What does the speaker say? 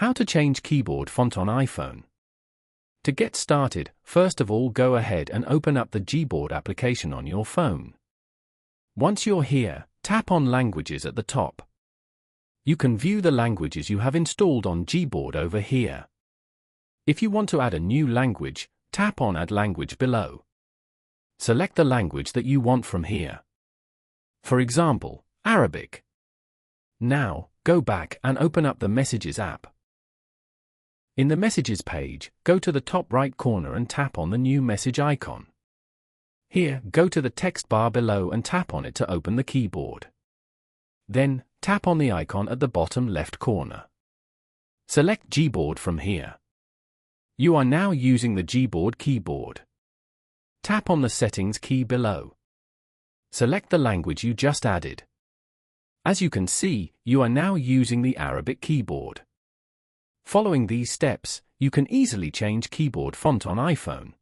How to change keyboard font on iPhone. To get started, first of all go ahead and open up the Gboard application on your phone. Once you're here, tap on Languages at the top. You can view the languages you have installed on Gboard over here. If you want to add a new language, tap on Add Language below. Select the language that you want from here. For example, Arabic. Now, go back and open up the Messages app. In the Messages page, go to the top right corner and tap on the new message icon. Here, go to the text bar below and tap on it to open the keyboard. Then, tap on the icon at the bottom left corner. Select Gboard from here. You are now using the Gboard keyboard. Tap on the Settings key below. Select the language you just added. As you can see, you are now using the Arabic keyboard. Following these steps, you can easily change keyboard font on iPhone.